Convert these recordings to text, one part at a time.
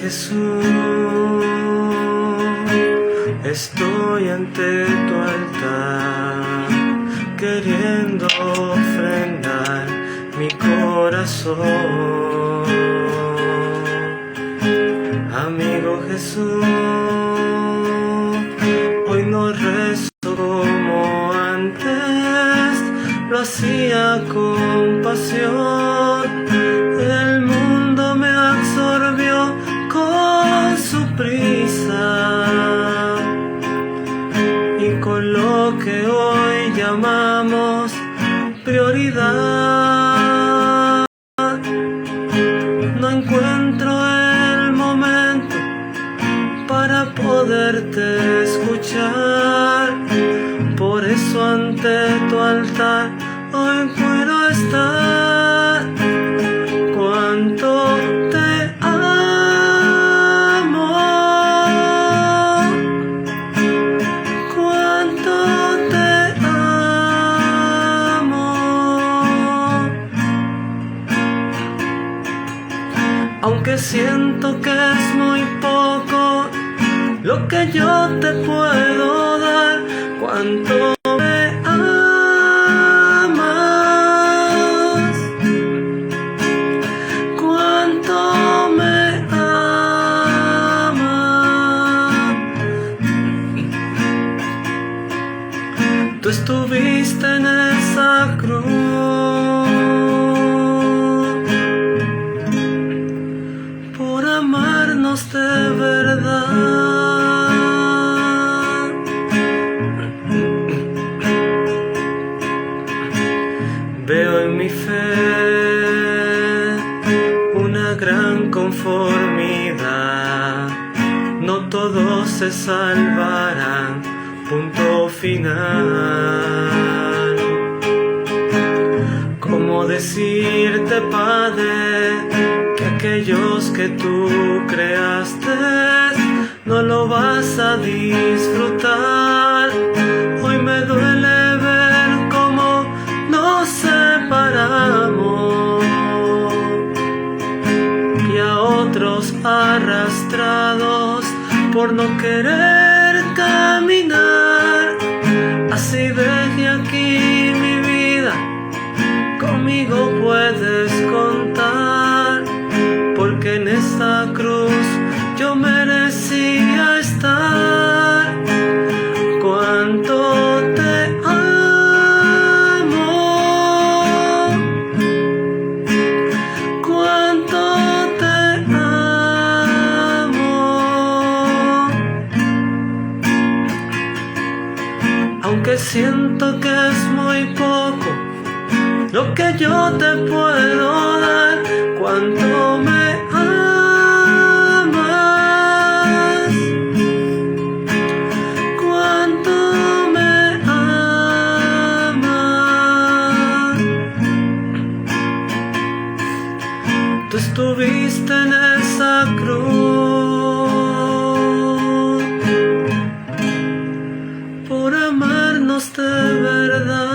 Jesús, estoy ante tu altar, queriendo ofrendar mi corazón. Amigo Jesús, hoy no rezo como antes, lo hacía con pasión. El mundo me absorbió con su prisa, y con lo que hoy llamamos prioridad, no encuentro el momento para poderte escuchar. Por eso ante tu altar hoy quiero estar. Cuánto te amo, cuánto te amo. Aunque siento que es muy poco lo que yo te puedo dar, cuánto me amas, cuánto me amas. Tú estuviste en esa cruz por amarnos de verdad. Veo en mi fe una gran conformidad. No todos se salvarán, punto final. ¿Cómo decirte, Padre, que aquellos que tú creaste no lo vas a disfrutar? Hoy me duele ver cómo nos separamos y a otros arrastrados por no querer caminar. Así deje aquí mi vida, conmigo puedes contar, porque en esta cruz yo merecía estar. Cuánto te amo, cuánto te amo. Aunque siento que es muy poco lo que yo te puedo dar, cuánto me amas, cuánto me amas. Tú estuviste en esa cruz por amarnos de verdad.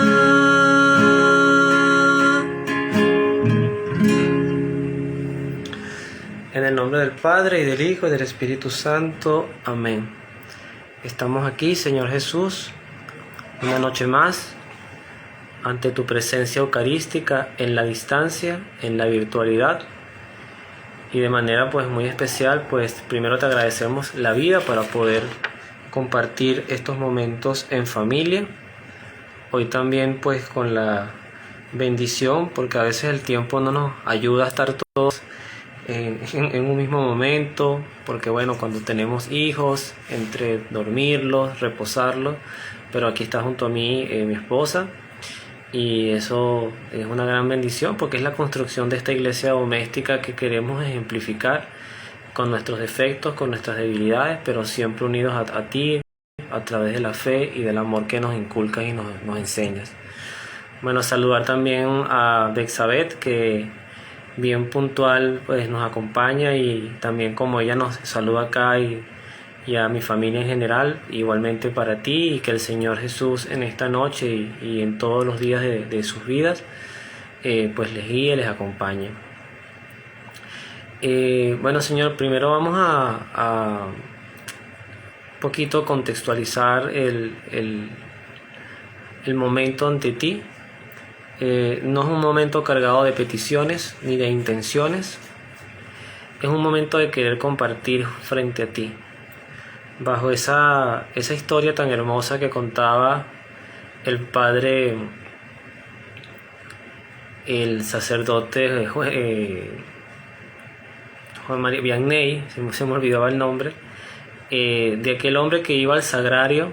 En el nombre del Padre, y del Hijo, y del Espíritu Santo. Amén. Estamos aquí, Señor Jesús, una noche más, ante tu presencia eucarística, en la distancia, en la virtualidad. Y de manera pues muy especial, pues primero te agradecemos la vida para poder compartir estos momentos en familia. Hoy también pues con la bendición, porque a veces el tiempo no nos ayuda a estar todos en un mismo momento, porque bueno, cuando tenemos hijos, entre dormirlos, reposarlos, pero aquí está junto a mí mi esposa, y eso es una gran bendición, porque es la construcción de esta iglesia doméstica que queremos ejemplificar, con nuestros defectos, con nuestras debilidades, pero siempre unidos a ti, a través de la fe y del amor que nos inculcas y nos enseñas. Bueno, saludar también a Bexabeth, que bien puntual pues nos acompaña, y también como ella nos saluda acá, y a mi familia en general, igualmente para ti, y que el Señor Jesús en esta noche y en todos los días de sus vidas pues les guíe, les acompañe. Bueno, Señor, primero vamos a un poquito contextualizar el momento ante ti. No es un momento cargado de peticiones ni de intenciones. Es un momento de querer compartir frente a ti. Bajo esa historia tan hermosa que contaba el padre, el sacerdote Juan María Vianney, se me olvidaba el nombre, de aquel hombre que iba al sagrario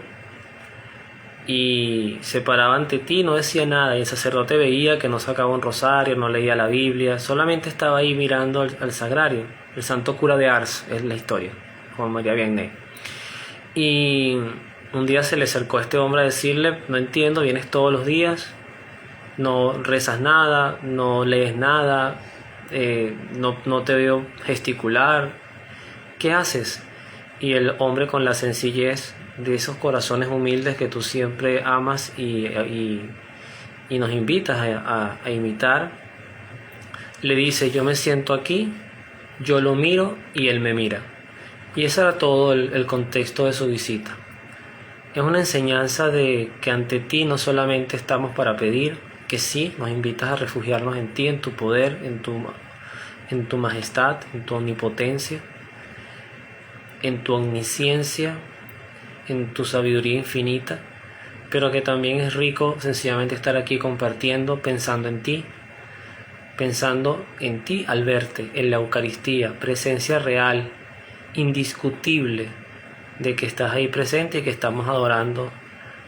y se paraba ante ti, no decía nada, y el sacerdote veía que no sacaba un rosario, no leía la Biblia, solamente estaba ahí mirando al sagrario. El santo cura de Ars es la historia, Juan María Vianney. Y un día se le acercó a este hombre a decirle: no entiendo, vienes todos los días, no rezas nada, no lees nada, no te veo gesticular, ¿qué haces? Y el hombre, con la sencillez de esos corazones humildes que tú siempre amas y nos invitas a imitar, le dice: yo me siento aquí, yo lo miro y él me mira. Y ese era todo el contexto de su visita. Es una enseñanza de que ante ti no solamente estamos para pedir, que sí, nos invitas a refugiarnos en ti, en tu poder, en tu majestad, en tu omnipotencia, en tu omnisciencia, en tu sabiduría infinita, pero que también es rico sencillamente estar aquí compartiendo, pensando en ti al verte, en la Eucaristía, presencia real, indiscutible, de que estás ahí presente y que estamos adorando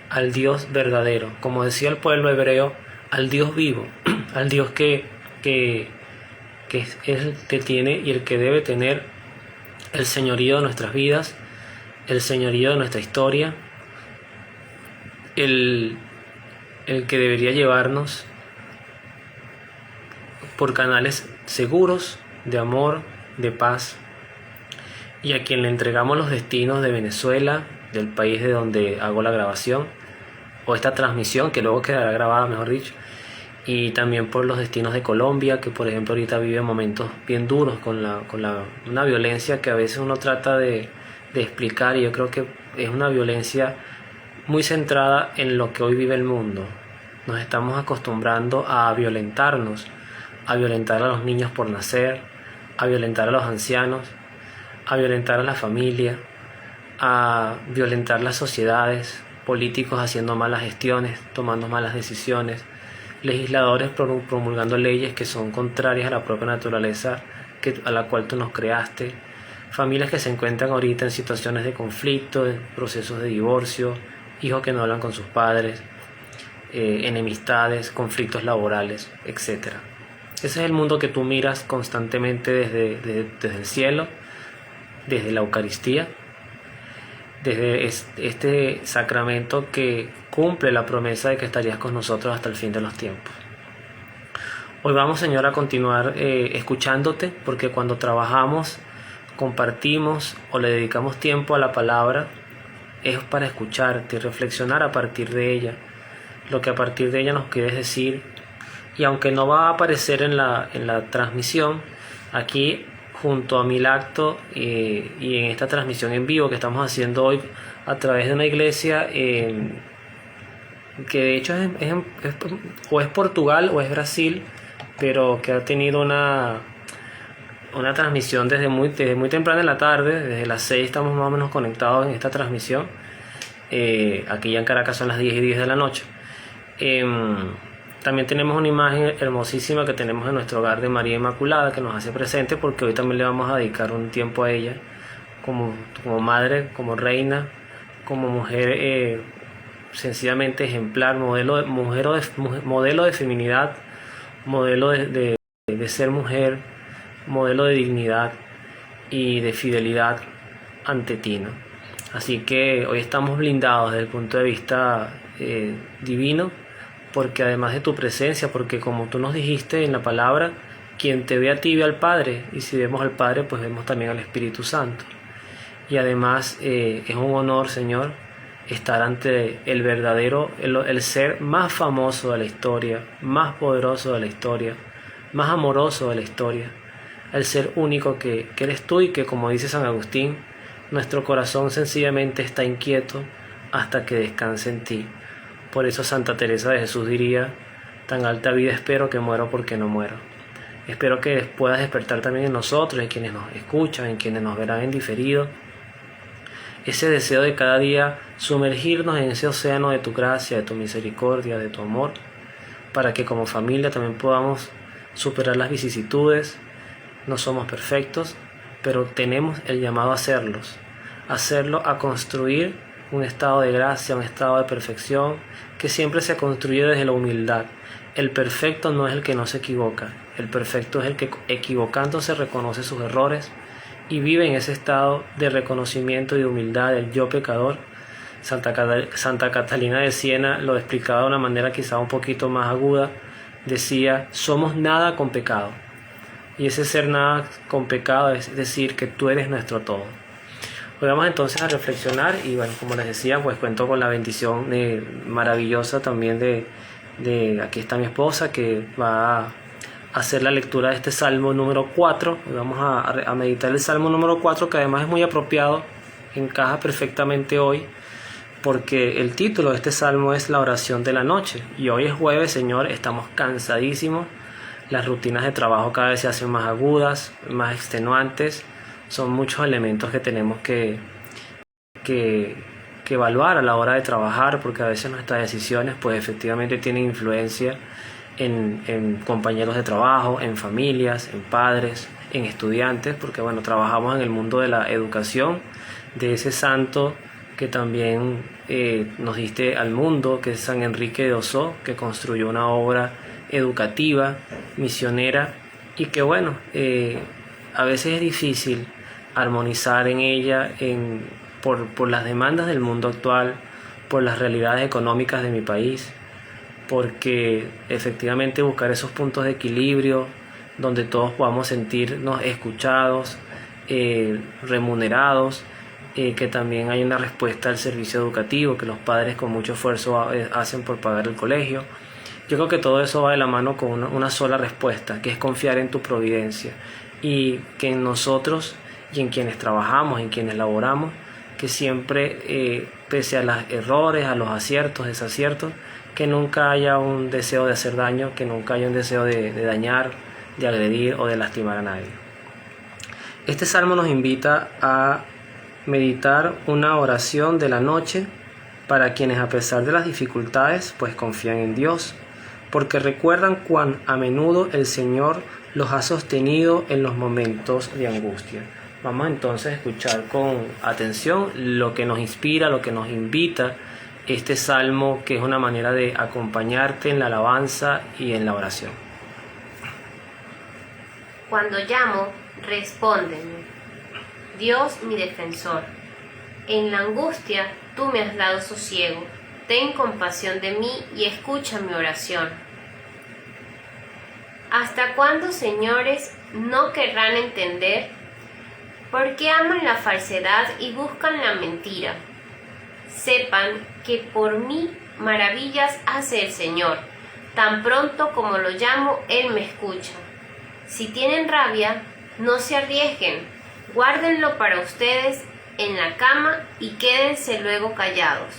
al Dios verdadero, como decía el pueblo hebreo, al Dios vivo, al Dios que es el que tiene y el que debe tener el señorío de nuestras vidas, el señorío de nuestra historia, el que debería llevarnos por canales seguros de amor, de paz, y a quien le entregamos los destinos de Venezuela, del país de donde hago la grabación, o esta transmisión que luego quedará grabada, mejor dicho, y también por los destinos de Colombia, que por ejemplo ahorita vive momentos bien duros con una violencia que a veces uno trata de explicar, y yo creo que es una violencia muy centrada en lo que hoy vive el mundo. Nos estamos acostumbrando a violentarnos, a violentar a los niños por nacer, a violentar a los ancianos, a violentar a la familia, a violentar las sociedades, políticos haciendo malas gestiones, tomando malas decisiones, legisladores promulgando leyes que son contrarias a la propia naturaleza a la cual tú nos creaste, familias que se encuentran ahorita en situaciones de conflicto, en procesos de divorcio, hijos que no hablan con sus padres, enemistades, conflictos laborales, etc. Ese es el mundo que tú miras constantemente desde el cielo, desde la Eucaristía, desde este sacramento que cumple la promesa de que estarías con nosotros hasta el fin de los tiempos. Hoy vamos, Señor, a continuar escuchándote, porque cuando trabajamos, compartimos o le dedicamos tiempo a la palabra, es para escucharte y reflexionar a partir de ella, lo que a partir de ella nos quieres decir. Y aunque no va a aparecer en la transmisión, aquí junto a Milacto y en esta transmisión en vivo que estamos haciendo hoy a través de una iglesia que de hecho o es Portugal o es Brasil, pero que ha tenido una transmisión desde muy temprano en la tarde, desde las 6 estamos más o menos conectados en esta transmisión. Aquí ya en Caracas son las 10:10 de la noche. También tenemos una imagen hermosísima que tenemos en nuestro hogar de María Inmaculada, que nos hace presente, porque hoy también le vamos a dedicar un tiempo a ella como madre, como reina, como mujer sencillamente ejemplar, modelo de feminidad, modelo de ser mujer, modelo de dignidad y de fidelidad ante ti, ¿no? Así que hoy estamos blindados desde el punto de vista divino, porque además de tu presencia, porque como tú nos dijiste en la palabra, quien te ve a ti ve al Padre, y si vemos al Padre, pues vemos también al Espíritu Santo. Y además es un honor, Señor, estar ante el verdadero, el ser más famoso de la historia, más poderoso de la historia, más amoroso de la historia, al ser único que eres tú y que, como dice San Agustín, nuestro corazón sencillamente está inquieto hasta que descanse en ti. Por eso Santa Teresa de Jesús diría: tan alta vida espero que muero porque no muero. Espero que puedas despertar también en nosotros, en quienes nos escuchan, en quienes nos verán en diferido, ese deseo de cada día sumergirnos en ese océano de tu gracia, de tu misericordia, de tu amor, para que como familia también podamos superar las vicisitudes. No somos perfectos, pero tenemos el llamado a hacerlo, a construir un estado de gracia, un estado de perfección que siempre se construye desde la humildad. El perfecto no es el que no se equivoca, el perfecto es el que, equivocándose, reconoce sus errores y vive en ese estado de reconocimiento y de humildad del yo pecador. Santa Catalina de Siena lo explicaba de una manera quizá un poquito más aguda. Decía: somos nada con pecado. Y ese ser nada con pecado es decir que tú eres nuestro todo. Hoy vamos entonces a reflexionar y bueno, como les decía, pues cuento con la bendición maravillosa también de aquí está mi esposa, que va a hacer la lectura de este Salmo número 4. Vamos a meditar el Salmo número 4, que además es muy apropiado, encaja perfectamente hoy, porque el título de este Salmo es la oración de la noche. Y hoy es jueves, Señor, estamos cansadísimos, las rutinas de trabajo cada vez se hacen más agudas, más extenuantes, son muchos elementos que tenemos que evaluar a la hora de trabajar, porque a veces nuestras decisiones pues efectivamente tienen influencia en compañeros de trabajo, en familias, en padres, en estudiantes, porque bueno, trabajamos en el mundo de la educación, de ese santo que también nos diste al mundo, que es San Enrique de Ossó, que construyó una obra educativa, misionera, y que bueno, a veces es difícil armonizar en ella por las demandas del mundo actual, por las realidades económicas de mi país, porque efectivamente buscar esos puntos de equilibrio donde todos podamos sentirnos escuchados, remunerados, que también hay una respuesta al servicio educativo, que los padres con mucho esfuerzo hacen por pagar el colegio. Yo creo que todo eso va de la mano con una sola respuesta, que es confiar en tu providencia, y que en nosotros y en quienes trabajamos, en quienes laboramos, que siempre, pese a los errores, a los aciertos, desaciertos, que nunca haya un deseo de hacer daño, que nunca haya un deseo de dañar, de agredir o de lastimar a nadie. Este salmo nos invita a meditar una oración de la noche para quienes, a pesar de las dificultades, pues confían en Dios, porque recuerdan cuán a menudo el Señor los ha sostenido en los momentos de angustia. Vamos entonces a escuchar con atención lo que nos inspira, lo que nos invita este salmo, que es una manera de acompañarte en la alabanza y en la oración. Cuando llamo, respóndeme, Dios mi defensor. En la angustia tú me has dado sosiego. Ten compasión de mí y escucha mi oración. ¿Hasta cuándo, señores, no querrán entender? ¿Por qué aman la falsedad y buscan la mentira? Sepan que por mí maravillas hace el Señor. Tan pronto como lo llamo, Él me escucha. Si tienen rabia, no se arriesguen. Guárdenlo para ustedes en la cama y quédense luego callados.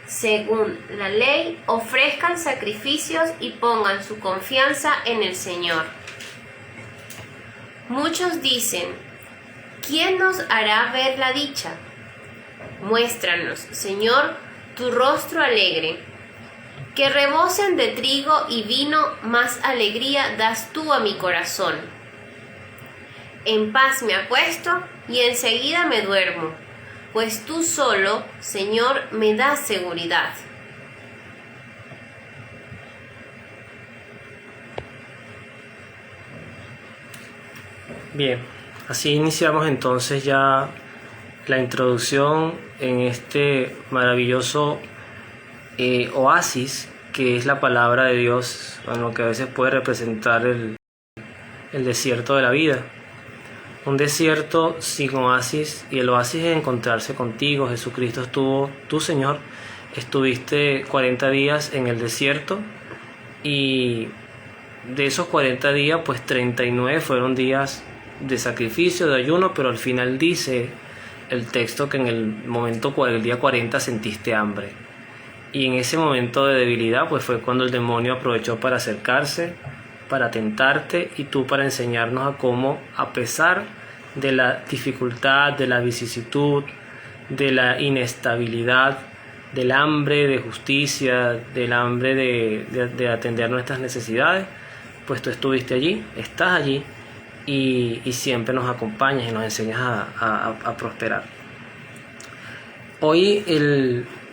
Según la ley, ofrezcan sacrificios y pongan su confianza en el Señor. Muchos dicen: ¿quién nos hará ver la dicha? Muéstranos, Señor, tu rostro alegre. Que rebosen de trigo y vino, más alegría das tú a mi corazón. En paz me acuesto y enseguida me duermo, pues tú solo, Señor, me das seguridad. Bien, así iniciamos entonces ya la introducción en este maravilloso oasis que es la palabra de Dios, en lo que a veces puede representar el desierto de la vida. Un desierto sin oasis, y el oasis es encontrarse contigo. Jesucristo estuvo, tú Señor, estuviste 40 días en el desierto, y de esos 40 días, pues 39 fueron días de sacrificio, de ayuno, pero al final dice el texto que en el día 40 sentiste hambre. Y en ese momento de debilidad pues fue cuando el demonio aprovechó para acercarse, para tentarte y tú para enseñarnos a cómo, a pesar de la dificultad, de la vicisitud, de la inestabilidad, del hambre de justicia, del hambre de atender nuestras necesidades, pues tú estuviste allí, estás allí y siempre nos acompañas y nos enseñas a prosperar. Hoy,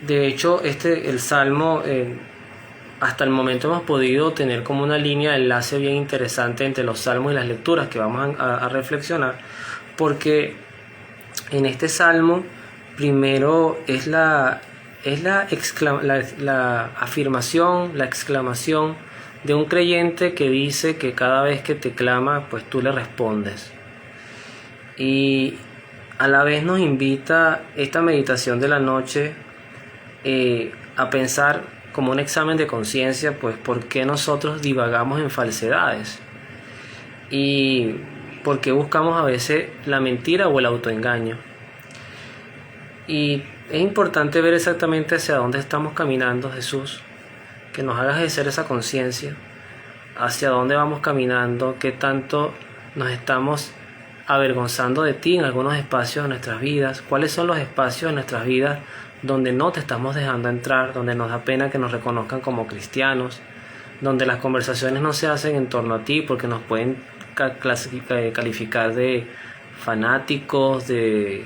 de hecho, el Salmo, hasta el momento hemos podido tener como una línea de enlace bien interesante entre los salmos y las lecturas que vamos a reflexionar, porque en este Salmo primero es la afirmación, la exclamación de un creyente que dice que cada vez que te clama, pues tú le respondes. Y a la vez nos invita esta meditación de la noche a pensar como un examen de conciencia, pues por qué nosotros divagamos en falsedades y por qué buscamos a veces la mentira o el autoengaño. Y es importante ver exactamente hacia dónde estamos caminando, Jesús, que nos hagas ejercer esa conciencia, hacia dónde vamos caminando, qué tanto nos estamos avergonzando de ti en algunos espacios de nuestras vidas, cuáles son los espacios de nuestras vidas donde no te estamos dejando entrar, donde nos da pena que nos reconozcan como cristianos, donde las conversaciones no se hacen en torno a ti porque nos pueden calificar de fanáticos, de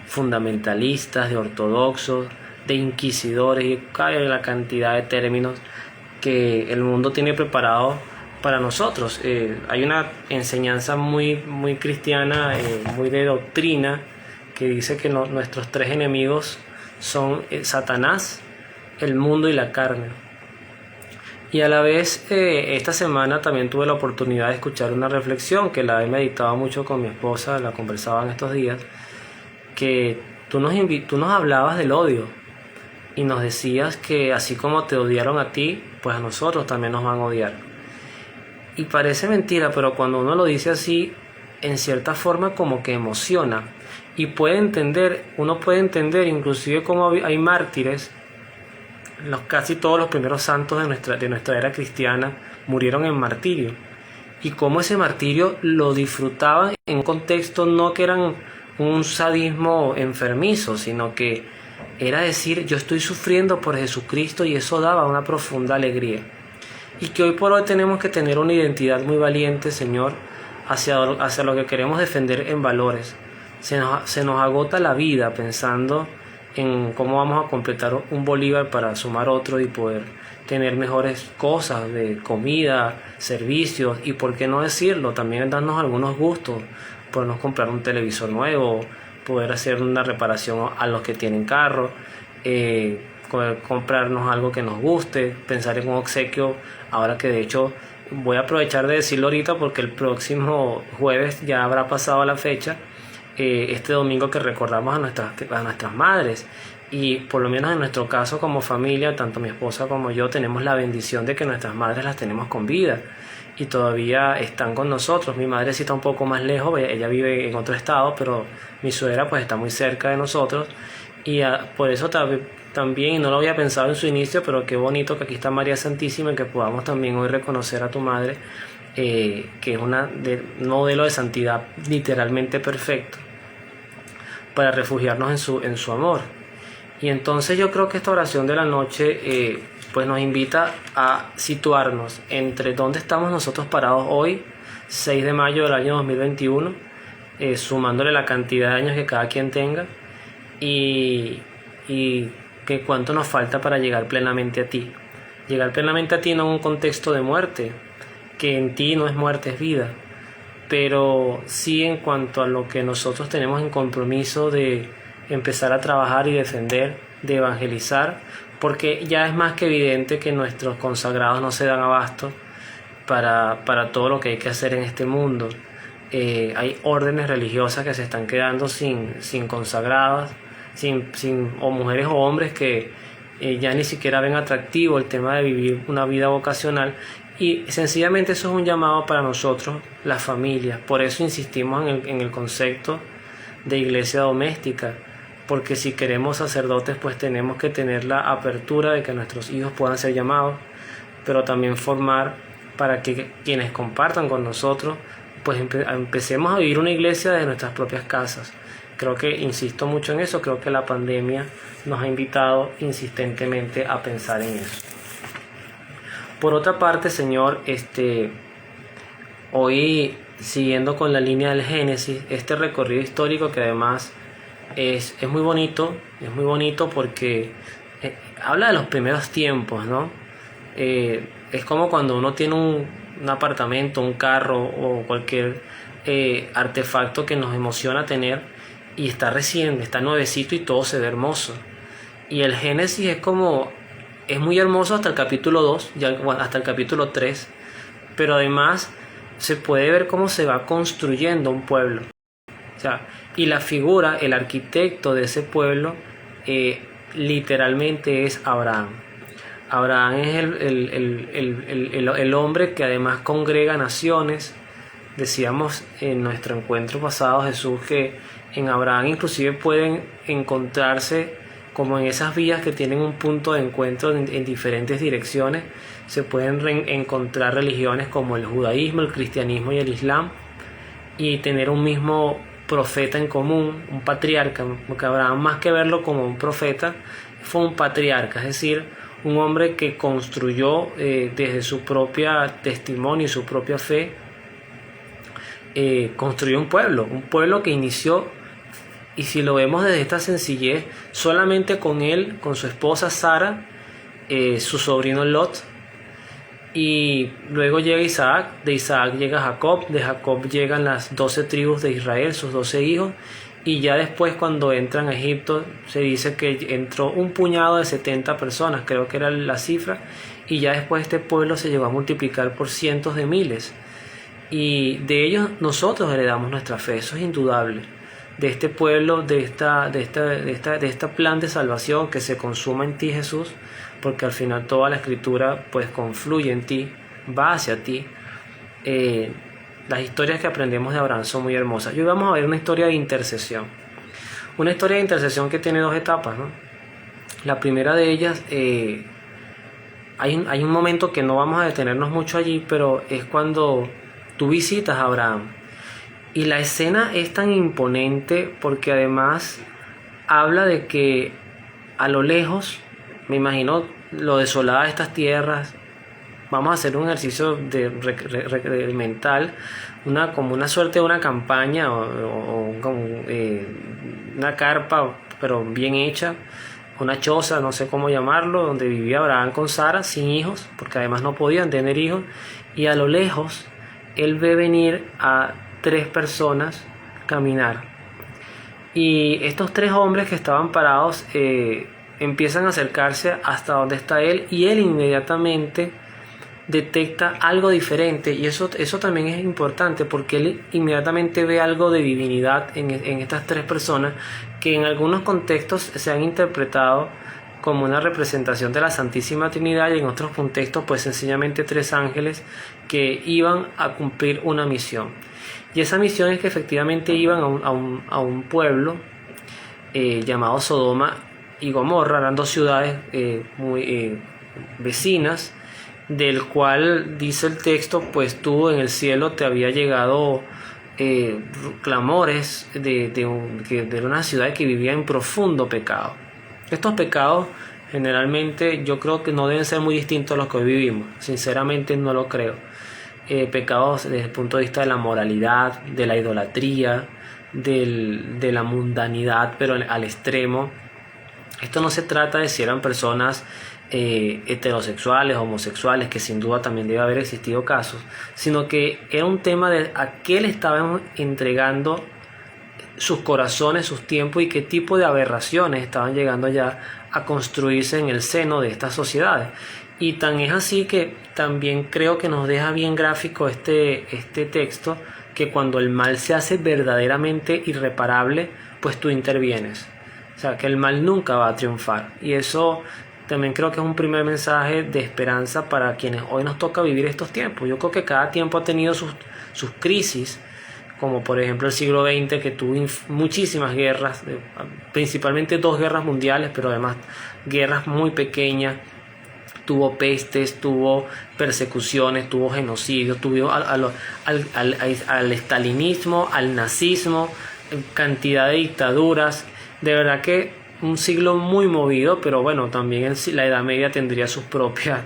fundamentalistas, de ortodoxos, de inquisidores, y cae la cantidad de términos que el mundo tiene preparado para nosotros. Hay una enseñanza muy cristiana, muy de doctrina, que dice que nuestros tres enemigos son Satanás, el mundo y la carne. Y a la vez esta semana también tuve la oportunidad de escuchar una reflexión que la he meditado mucho con mi esposa, la conversaba en estos días, que tú nos hablabas del odio y nos decías que así como te odiaron a ti, pues a nosotros también nos van a odiar. Y parece mentira, pero cuando uno lo dice así, en cierta forma como que emociona y uno puede entender inclusive cómo hay mártires. Casi todos los primeros santos de nuestra era cristiana murieron en martirio, y cómo ese martirio lo disfrutaban en un contexto no que eran un sadismo enfermizo, sino que era decir, yo estoy sufriendo por Jesucristo, y eso daba una profunda alegría. Y que hoy por hoy tenemos que tener una identidad muy valiente, Señor, hacia lo que queremos defender en valores. Se nos agota la vida pensando en cómo vamos a completar un bolívar para sumar otro y poder tener mejores cosas de comida, servicios, y por qué no decirlo, también darnos algunos gustos, podernos comprar un televisor nuevo, poder hacer una reparación a los que tienen carro, comprarnos algo que nos guste, pensar en un obsequio. Ahora que de hecho voy a aprovechar de decirlo ahorita porque el próximo jueves ya habrá pasado la fecha, este domingo que recordamos a nuestras madres, y por lo menos en nuestro caso como familia, tanto mi esposa como yo tenemos la bendición de que nuestras madres las tenemos con vida y todavía están con nosotros. Mi madre sí está un poco más lejos, ella vive en otro estado, pero mi suegra pues está muy cerca de nosotros, y por eso también, y no lo había pensado en su inicio, pero qué bonito que aquí está María Santísima y que podamos también hoy reconocer a tu madre, que es un modelo de santidad literalmente perfecto, para refugiarnos en su amor. Y entonces yo creo que esta oración de la noche pues nos invita a situarnos entre dónde estamos nosotros parados hoy, 6 de mayo del año 2021, sumándole la cantidad de años que cada quien tenga, y que cuánto nos falta para llegar plenamente a ti. Llegar plenamente a ti no en un contexto de muerte, que en ti no es muerte, es vida, pero sí en cuanto a lo que nosotros tenemos en compromiso de empezar a trabajar y defender, de evangelizar, porque ya es más que evidente que nuestros consagrados no se dan abasto para todo lo que hay que hacer en este mundo. Hay órdenes religiosas que se están quedando sin consagradas, o mujeres o hombres que ya ni siquiera ven atractivo el tema de vivir una vida vocacional, Y sencillamente eso es un llamado para nosotros, las familias. Por eso insistimos en el concepto de iglesia doméstica, porque si queremos sacerdotes, pues tenemos que tener la apertura de que nuestros hijos puedan ser llamados, pero también formar para que quienes compartan con nosotros, pues empecemos a vivir una iglesia de nuestras propias casas. Creo que insisto mucho en eso, creo que la pandemia nos ha invitado insistentemente a pensar en eso. Por otra parte, Señor, hoy siguiendo con la línea del Génesis, este recorrido histórico que además es muy bonito porque habla de los primeros tiempos, ¿no? Es como cuando uno tiene un apartamento, un carro o cualquier artefacto que nos emociona tener y está nuevecito y todo se ve hermoso. Y el Génesis es muy hermoso hasta el capítulo 2, hasta el capítulo 3, pero además se puede ver cómo se va construyendo un pueblo. O sea, y la figura, el arquitecto de ese pueblo, literalmente es Abraham. Abraham es el hombre que además congrega naciones. Decíamos en nuestro encuentro pasado, Jesús, que en Abraham inclusive pueden encontrarse, como en esas vías que tienen un punto de encuentro en diferentes direcciones, se pueden encontrar religiones como el judaísmo, el cristianismo y el islam, y tener un mismo profeta en común, un patriarca, porque Abraham, más que verlo como un profeta, fue un patriarca, es decir, un hombre que construyó desde su propia testimonio y su propia fe, construyó un pueblo que inició, y si lo vemos desde esta sencillez, solamente con él, con su esposa Sara, su sobrino Lot, y luego llega Isaac, de Isaac llega Jacob, de Jacob llegan las 12 tribus de Israel, sus 12 hijos, y ya después cuando entran a Egipto se dice que entró un puñado de 70 personas, creo que era la cifra, y ya después este pueblo se llegó a multiplicar por cientos de miles, y de ellos nosotros heredamos nuestra fe, eso es indudable, de este pueblo, de este plan de salvación que se consuma en ti, Jesús, porque al final toda la escritura pues confluye en ti, va hacia ti. Las historias que aprendemos de Abraham son muy hermosas. Y hoy vamos a ver una historia de intercesión. Una historia de intercesión que tiene dos etapas, ¿no? La primera de ellas, hay un momento que no vamos a detenernos mucho allí, pero es cuando tú visitas a Abraham. Y la escena es tan imponente porque además habla de que a lo lejos, me imagino lo desolada de estas tierras. Vamos a hacer un ejercicio mental, como una suerte de una campaña o una carpa, pero bien hecha, una choza, no sé cómo llamarlo, donde vivía Abraham con Sara, sin hijos, porque además no podían tener hijos, y a lo lejos él ve venir a 3 personas caminar. Y estos 3 hombres que estaban parados empiezan a acercarse hasta donde está él, y él inmediatamente detecta algo diferente, y eso también es importante porque él inmediatamente ve algo de divinidad en estas 3 personas que en algunos contextos se han interpretado como una representación de la Santísima Trinidad, y en otros contextos pues sencillamente 3 ángeles que iban a cumplir una misión. Y esa misión es que efectivamente iban a un pueblo llamado Sodoma y Gomorra. Eran 2 ciudades muy vecinas, del cual dice el texto, pues tú en el cielo te había llegado clamores de una ciudad que vivía en profundo pecado. Estos pecados generalmente yo creo que no deben ser muy distintos a los que hoy vivimos, sinceramente no lo creo. Pecados desde el punto de vista de la moralidad, de la idolatría, de la mundanidad, pero al extremo. Esto no se trata de si eran personas heterosexuales, homosexuales, que sin duda también debe haber existido casos, sino que era un tema de a qué le estaban entregando sus corazones, sus tiempos, y qué tipo de aberraciones estaban llegando ya a construirse en el seno de estas sociedades. Y tan es así que también creo que nos deja bien gráfico este texto, que cuando el mal se hace verdaderamente irreparable, pues tú intervienes. O sea, que el mal nunca va a triunfar. Y eso también creo que es un primer mensaje de esperanza para quienes hoy nos toca vivir estos tiempos. Yo creo que cada tiempo ha tenido sus crisis, como por ejemplo el siglo XX, que tuvo muchísimas guerras, principalmente 2 guerras mundiales, pero además guerras muy pequeñas. Tuvo pestes, tuvo persecuciones, tuvo genocidios, tuvo al estalinismo, al nazismo, cantidad de dictaduras. De verdad que un siglo muy movido, pero bueno, también la Edad Media tendría sus propias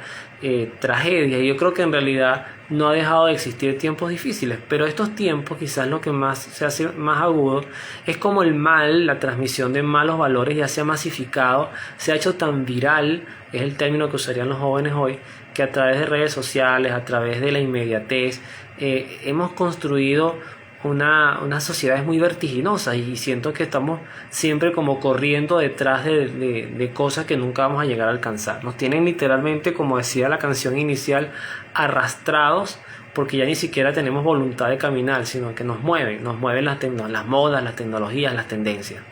tragedias. Y yo creo que en realidad no ha dejado de existir tiempos difíciles, pero estos tiempos quizás lo que más se hace más agudo es como el mal, la transmisión de malos valores ya se ha masificado, se ha hecho tan viral, es el término que usarían los jóvenes hoy, que a través de redes sociales, a través de la inmediatez, hemos construido unas sociedades muy vertiginosas, y siento que estamos siempre como corriendo detrás de cosas que nunca vamos a llegar a alcanzar. Nos tienen literalmente, como decía la canción inicial, arrastrados, porque ya ni siquiera tenemos voluntad de caminar, sino que nos mueven las modas, las tecnologías, las tendencias.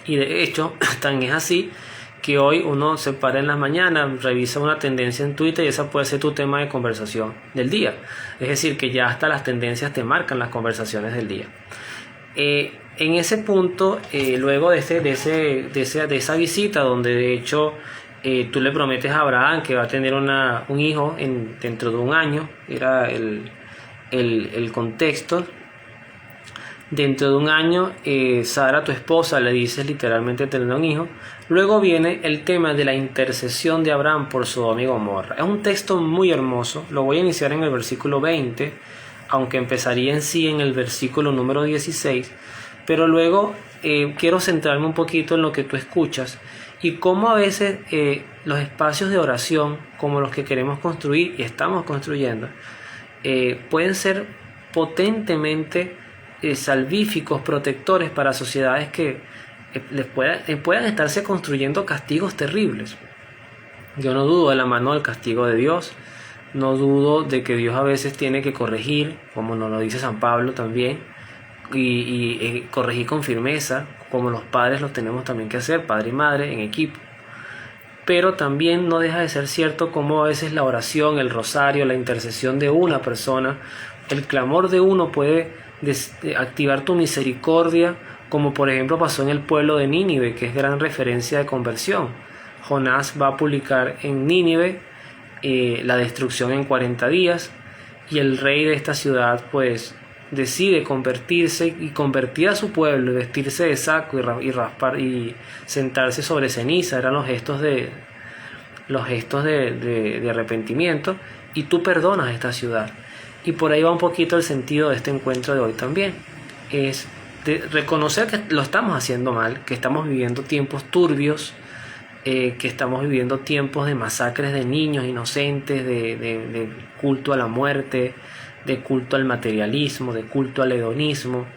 Y de hecho, tan es así que hoy uno se para en las mañanas, revisa una tendencia en Twitter y esa puede ser tu tema de conversación del día. Es decir, que ya hasta las tendencias te marcan las conversaciones del día. En ese punto, luego de esa visita, donde de hecho tú le prometes a Abraham que va a tener un hijo dentro de un año, era el contexto. Dentro de un año, Sara, tu esposa, le dices literalmente tener un hijo. Luego viene el tema de la intercesión de Abraham por Sodoma y Gomorra. Es un texto muy hermoso. Lo voy a iniciar en el versículo 20, aunque empezaría en sí en el versículo número 16. Pero luego quiero centrarme un poquito en lo que tú escuchas y cómo a veces los espacios de oración, como los que queremos construir y estamos construyendo, pueden ser potentemente salvíficos, protectores para sociedades que puedan estarse construyendo castigos terribles. Yo no dudo de la mano del castigo de Dios, no dudo de que Dios a veces tiene que corregir, como nos lo dice San Pablo también, y corregir con firmeza, como los padres los tenemos también que hacer, padre y madre en equipo. Pero también no deja de ser cierto como a veces la oración, el rosario, la intercesión de una persona, el clamor de uno puede activar tu misericordia, como por ejemplo pasó en el pueblo de Nínive, que es gran referencia de conversión. Jonás va a publicar en Nínive la destrucción en 40 días, y el rey de esta ciudad pues decide convertirse y convertir a su pueblo, vestirse de saco y raspar y sentarse sobre ceniza. Eran los gestos de arrepentimiento, y tú perdonas a esta ciudad. Y por ahí va un poquito el sentido de este encuentro de hoy también. Es de reconocer que lo estamos haciendo mal, que estamos viviendo tiempos turbios, que estamos viviendo tiempos de masacres de niños inocentes, de culto a la muerte, de culto al materialismo, de culto al hedonismo,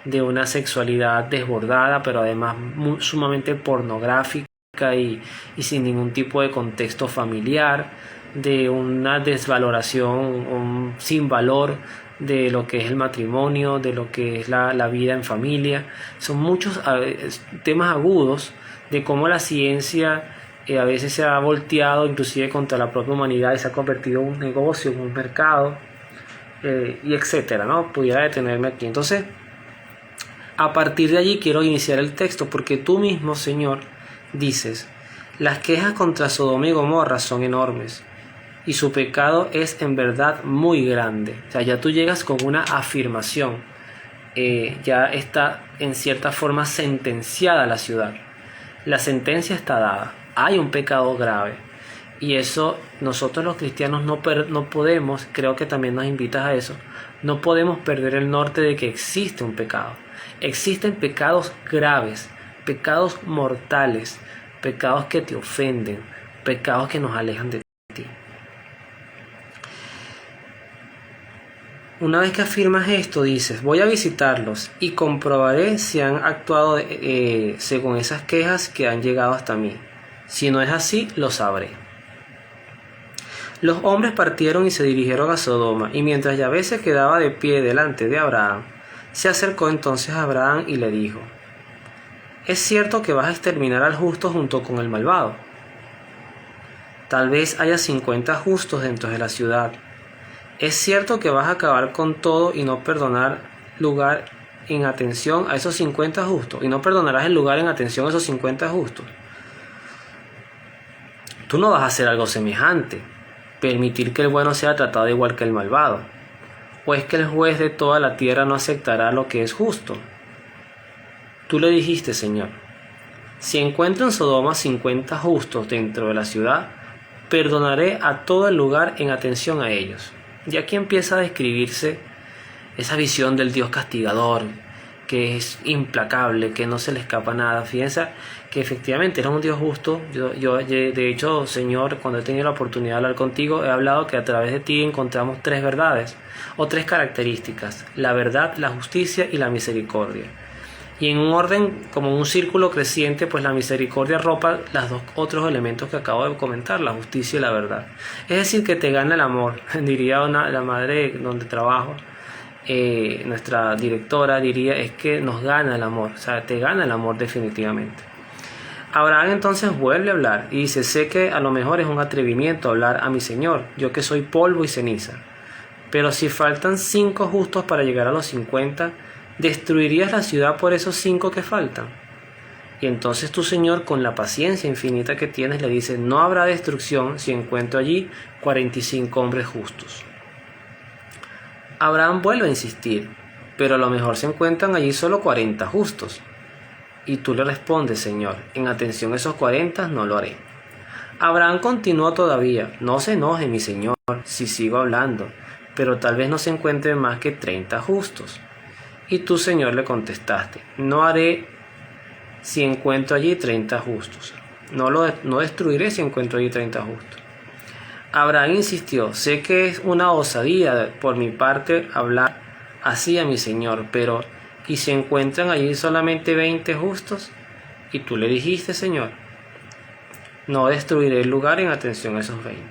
de una sexualidad desbordada, pero además sumamente pornográfica y sin ningún tipo de contexto familiar, de una desvaloración sin valor de lo que es el matrimonio, de lo que es la vida en familia. Son muchos temas agudos de cómo la ciencia a veces se ha volteado inclusive contra la propia humanidad y se ha convertido en un negocio, en un mercado, y etcétera, ¿no? Pudiera detenerme aquí. Entonces, a partir de allí quiero iniciar el texto, porque tú mismo, Señor, dices: las quejas contra Sodoma y Gomorra son enormes, y su pecado es en verdad muy grande. O sea, ya tú llegas con una afirmación, ya está en cierta forma sentenciada la ciudad. La sentencia está dada, hay un pecado grave, y eso nosotros los cristianos no podemos, creo que también nos invitas a eso, no podemos perder el norte de que existe un pecado. Existen pecados graves, pecados mortales, pecados que te ofenden, pecados que nos alejan de ti. Una vez que afirmas esto, dices: voy a visitarlos y comprobaré si han actuado según esas quejas que han llegado hasta mí. Si no es así, lo sabré. Los hombres partieron y se dirigieron a Sodoma, y mientras Yahvé se quedaba de pie delante de Abraham, se acercó entonces a Abraham y le dijo: ¿es cierto que vas a exterminar al justo junto con el malvado? Tal vez haya 50 justos dentro de la ciudad. Es cierto que vas a acabar con todo y no perdonar lugar en atención a esos 50 justos. Y no perdonarás el lugar en atención a esos 50 justos. Tú no vas a hacer algo semejante. Permitir que el bueno sea tratado igual que el malvado. ¿O es que el juez de toda la tierra no aceptará lo que es justo? Tú le dijiste, Señor, si encuentro en Sodoma 50 justos dentro de la ciudad, perdonaré a todo el lugar en atención a ellos. Y aquí empieza a describirse esa visión del Dios castigador, que es implacable, que no se le escapa nada. Fíjense que efectivamente era un Dios justo. Yo de hecho, Señor, cuando he tenido la oportunidad de hablar contigo, he hablado que a través de ti encontramos 3 verdades o 3 características: la verdad, la justicia y la misericordia. Y en un orden, como un círculo creciente, pues la misericordia arropa los 2 otros elementos que acabo de comentar, la justicia y la verdad. Es decir, que te gana el amor, diría la madre donde trabajo, nuestra directora diría, es que nos gana el amor, o sea, te gana el amor definitivamente. Abraham entonces vuelve a hablar y dice, sé que a lo mejor es un atrevimiento hablar a mi Señor, yo que soy polvo y ceniza, pero si faltan 5 justos para llegar a los 50, ¿destruirías la ciudad por esos 5 que faltan? Y entonces tu Señor, con la paciencia infinita que tienes, le dice, no habrá destrucción si encuentro allí 45 hombres justos. Abraham vuelve a insistir, pero a lo mejor se encuentran allí solo 40 justos. Y tú le respondes, Señor, en atención a esos 40 no lo haré. Abraham continuó todavía, no se enoje mi Señor si sigo hablando, pero tal vez no se encuentren más que 30 justos. Y tú, Señor, le contestaste, no haré si encuentro allí 30 justos. No destruiré si encuentro allí 30 justos. Abraham insistió, sé que es una osadía por mi parte hablar así a mi Señor, pero ¿y si encuentran allí solamente 20 justos? Y tú le dijiste, Señor, no destruiré el lugar en atención a esos 20.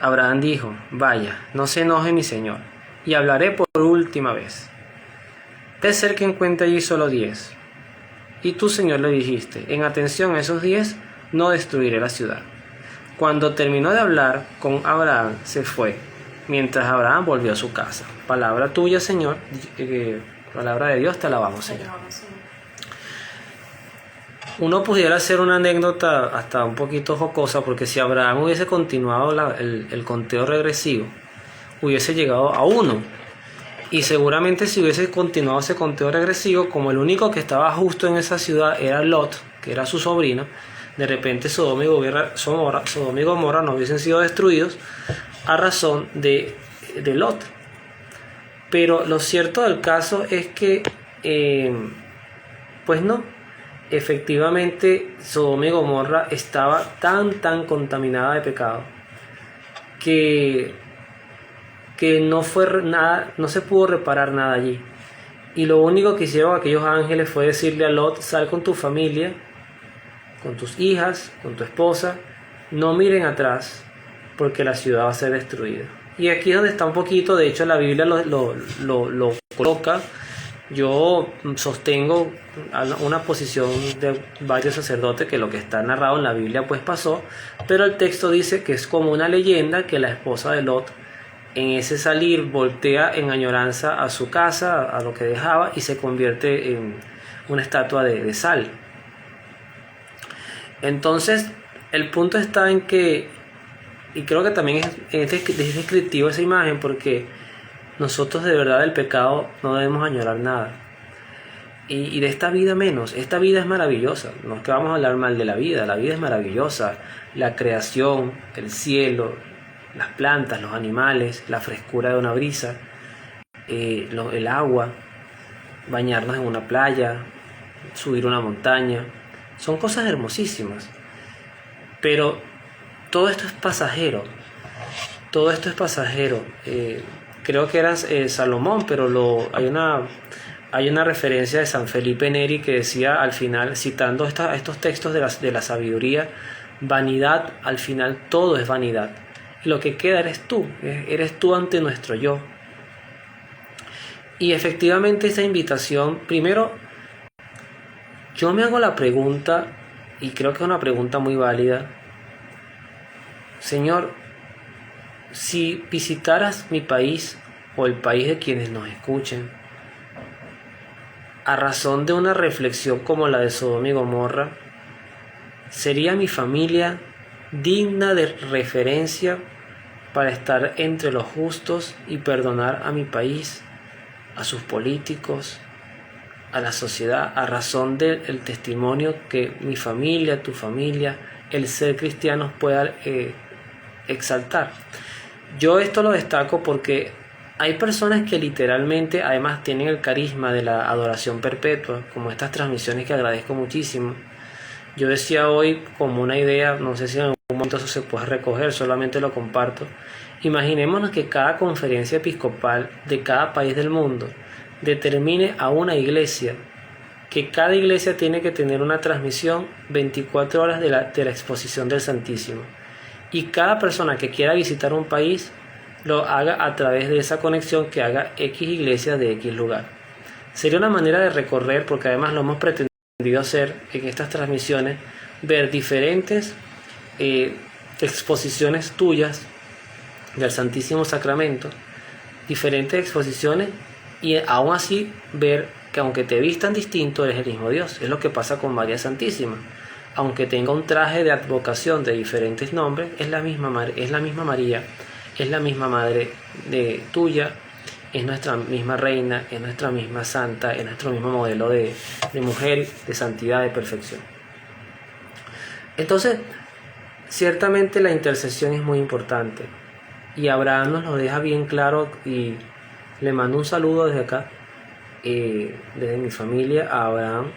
Abraham dijo, vaya, no se enoje mi Señor, y hablaré por última vez. Puede ser que encuentre allí solo 10. Y tú, Señor, le dijiste, en atención a esos 10, no destruiré la ciudad. Cuando terminó de hablar con Abraham, se fue, mientras Abraham volvió a su casa. Palabra tuya, Señor, palabra de Dios, te alabamos, Señor. Uno pudiera hacer una anécdota hasta un poquito jocosa, porque si Abraham hubiese continuado el conteo regresivo, hubiese llegado a 1. Y seguramente si hubiese continuado ese conteo regresivo, como el único que estaba justo en esa ciudad era Lot, que era su sobrino, de repente Sodoma y Gomorra no hubiesen sido destruidos a razón de Lot. Pero lo cierto del caso es que, pues no, efectivamente Sodoma y Gomorra estaba tan contaminada de pecado que no fue nada, no se pudo reparar nada allí. Y lo único que hicieron aquellos ángeles fue decirle a Lot, sal con tu familia, con tus hijas, con tu esposa, no miren atrás, porque la ciudad va a ser destruida. Y aquí es donde está un poquito, de hecho la Biblia lo coloca. Yo sostengo una posición de varios sacerdotes que lo que está narrado en la Biblia pues pasó, pero el texto dice que es como una leyenda que la esposa de Lot en ese salir voltea en añoranza a su casa, a lo que dejaba, y se convierte en una estatua de sal. Entonces el punto está en que, y creo que también es descriptivo esa imagen, porque nosotros de verdad del pecado no debemos añorar nada, y de esta vida menos. Esta vida es maravillosa, no es que vamos a hablar mal de la vida es maravillosa, la creación, el cielo, las plantas, los animales, la frescura de una brisa, el agua, bañarnos en una playa, subir una montaña, son cosas hermosísimas, pero todo esto es pasajero, creo que era Salomón, pero hay una referencia de San Felipe Neri que decía al final, citando estos textos de la sabiduría, vanidad, al final todo es vanidad. Y lo que queda eres tú ante nuestro yo. Y efectivamente esa invitación, primero, yo me hago la pregunta, y creo que es una pregunta muy válida, Señor, si visitaras mi país o el país de quienes nos escuchen, a razón de una reflexión como la de Sodoma y Gomorra, ¿sería mi familia digna de referencia para estar entre los justos y perdonar a mi país, a sus políticos, a la sociedad, a razón del testimonio que mi familia, tu familia, el ser cristiano pueda exaltar? Yo esto lo destaco porque hay personas que literalmente además tienen el carisma de la adoración perpetua, como estas transmisiones que agradezco muchísimo. Yo decía hoy como una idea, no sé si en algún momento eso se puede recoger, solamente lo comparto. Imaginémonos que cada conferencia episcopal de cada país del mundo determine a una iglesia, que cada iglesia tiene que tener una transmisión 24 horas de la exposición del Santísimo. Y cada persona que quiera visitar un país lo haga a través de esa conexión que haga X iglesia de X lugar. Sería una manera de recorrer, porque además lo hemos pretendido hacer en estas transmisiones, ver diferentes exposiciones tuyas del Santísimo Sacramento, diferentes exposiciones, y aún así ver que aunque te vistan distinto eres el mismo Dios. Es lo que pasa con María Santísima. Aunque tenga un traje de advocación de diferentes nombres, es la misma María, es la misma madre de tuya, es nuestra misma reina, es nuestra misma santa, es nuestro mismo modelo de mujer, de santidad, de perfección. Entonces, ciertamente la intercesión es muy importante, y Abraham nos lo deja bien claro, y le mando un saludo desde acá, desde mi familia, a Abraham,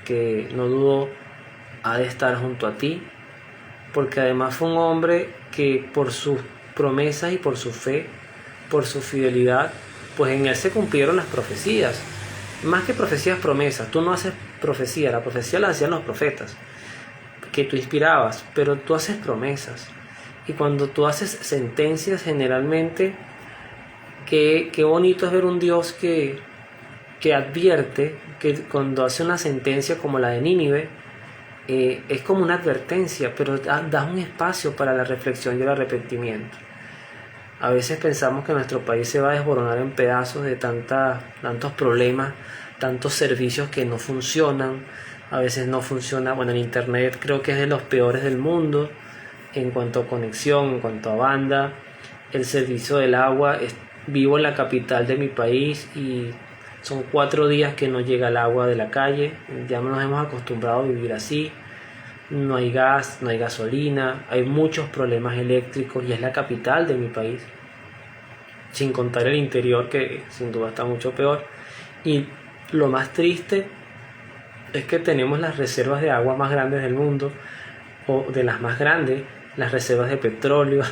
que no dudo ha de estar junto a ti, porque además fue un hombre que por sus promesas y por su fe, por su fidelidad, pues en él se cumplieron las profecías. Más que profecías, promesas. Tú no haces profecía, la profecía la hacían los profetas, que tú inspirabas, pero tú haces promesas. Y cuando tú haces sentencias, generalmente, qué bonito es ver un Dios que advierte, que cuando hace una sentencia como la de Nínive, es como una advertencia, pero da un espacio para la reflexión y el arrepentimiento. A veces pensamos que nuestro país se va a desboronar en pedazos de tantos problemas, tantos servicios que no funcionan. A veces no funciona, bueno, el internet creo que es de los peores del mundo en cuanto a conexión, en cuanto a banda. El servicio del agua, vivo en la capital de mi país y son 4 días que no llega el agua de la calle. Ya nos hemos acostumbrado a vivir así. No hay gas, no hay gasolina, hay muchos problemas eléctricos y es la capital de mi país. Sin contar el interior, que sin duda está mucho peor. Y lo más triste es que tenemos las reservas de agua más grandes del mundo, o de las más grandes, las reservas de petróleo.